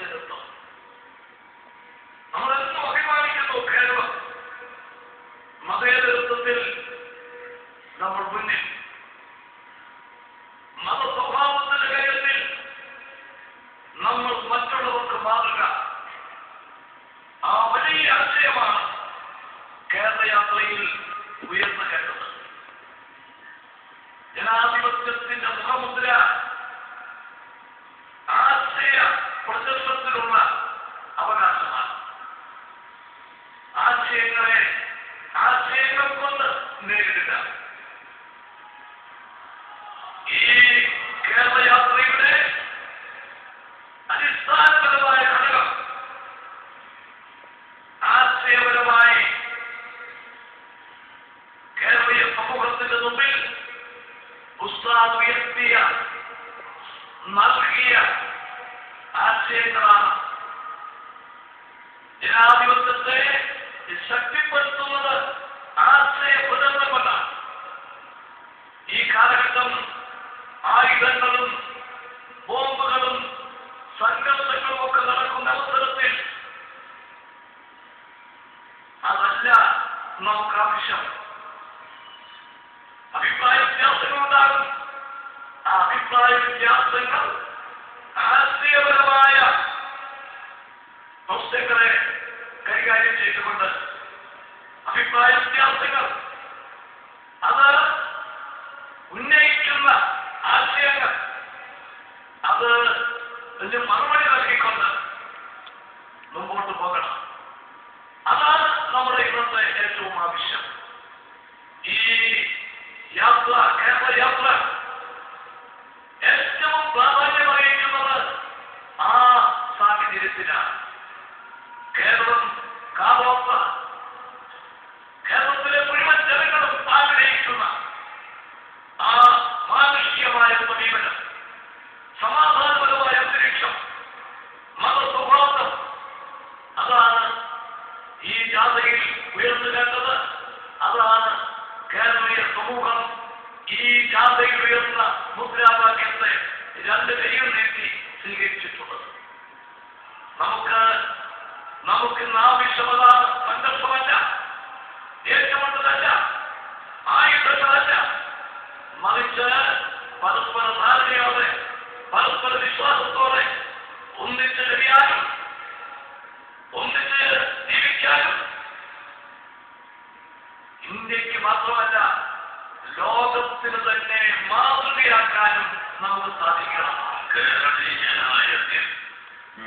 മതേതരത്വം. നമ്മളെന്നും അഭിമാനിക്കുന്നു കേരളം. മതേതരത്വത്തിൽ നമ്മൾ മുന്നിൽ. മതസ്വഭാവത്തിന്റെ കാര്യത്തിൽ നമ്മൾ മറ്റുള്ളവർക്ക് മാതൃക. ആ വലിയ ആശയമാണ് കേരളയാത്രയിൽ ഉയർന്നു കേട്ടത്. ജനാധിപത്യത്തിന്റെ മുഖമുദ്ര ആശയ പ്രചരണത്തിലുള്ള അവകാശമാണ്. ആശയങ്ങൾ കൊണ്ട് നേരിടുക. ഈ കേരളയാത്രയുടെ അടിസ്ഥാനപരമായ ഘടകം ആശയപരമായി കേരളീയ സമൂഹത്തിന്റെ മുമ്പിൽ ഉസ്താദ് ഉയർത്തിയ നൽകിയ ആശയങ്ങളാണ്. ജനാധിപത്യത്തെ ശക്തിപ്പെടുത്തുന്നത് ആശയ പ്രചരണങ്ങളാണ്. ഈ കാലഘട്ടം ആയുധങ്ങളും ബോംബുകളും സംഘർഷങ്ങളും ഒക്കെ നടക്കുന്ന അവസരത്തിൽ അതല്ല നമുക്ക് ആവശ്യം. അഭിപ്രായ വ്യത്യാസങ്ങളുണ്ടാകും. ആ അഭിപ്രായ വ്യത്യാസങ്ങൾ ആശയപരമായ പ്രശ്നങ്ങളെ കൈകാര്യം ചെയ്തുകൊണ്ട് അഭിപ്രായ വ്യത്യാസങ്ങൾ അത് ഉന്നയിക്കുന്ന ആശയങ്ങൾ അത് മറുപടി നൽകിക്കൊണ്ട് മുമ്പോട്ട് പോകണം. അതാണ് നമ്മുടെ ഇന്നത്തെ ഏറ്റവും ആവശ്യം. ഈ യാത്ര, കേരളയാത്ര ഏറ്റവും പ്രാധാന്യം അറിയിക്കുന്നത് ആ സാഹചര്യത്തിലാണ്. കേരളം കാലോത്ത കേരളത്തിലെ മുഴുവൻ ജനങ്ങളും ആഗ്രഹിക്കുന്ന ആ മാനുഷികമായ സമീപനം, സമാധാനപരമായ അന്തരീക്ഷം, മതസൗഹാർദ്ദം, അതാണ് ഈ ജാഥയിൽ ഉയർന്നു കേട്ടത്. അതാണ് കേരളീയ സമൂഹം ഈ ജാഥയിൽ ഉയർന്ന മുദ്രാവാക്യത്തെ രണ്ട് കൈകൾ നീട്ടി സ്വീകരിച്ചിട്ടുള്ളത്. നമുക്കിന്ന് ആവശ്യമതാണ് സംഘർഷമല്ല, ഏറ്റുമുട്ടലല്ല, ആയുധങ്ങളല്ല, മറിച്ച് പരസ്പര ധാരണയോടെ പരസ്പര വിശ്വാസത്തോടെ ഒന്നിച്ച് കഴിയാനും ഒന്നിച്ച് ജീവിക്കാനും ഇന്ത്യക്ക് മാത്രമല്ല ലോകത്തിന് തന്നെ മാതൃകയാക്കാനും നമുക്ക് സാധിക്കണം. കേരളീയനായതിൽ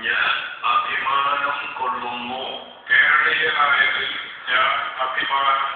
ഞാൻ അഭിമാനം കൊള്ളുന്നു. കേരളീയനായതിൽ ഞാൻ അഭിമാനം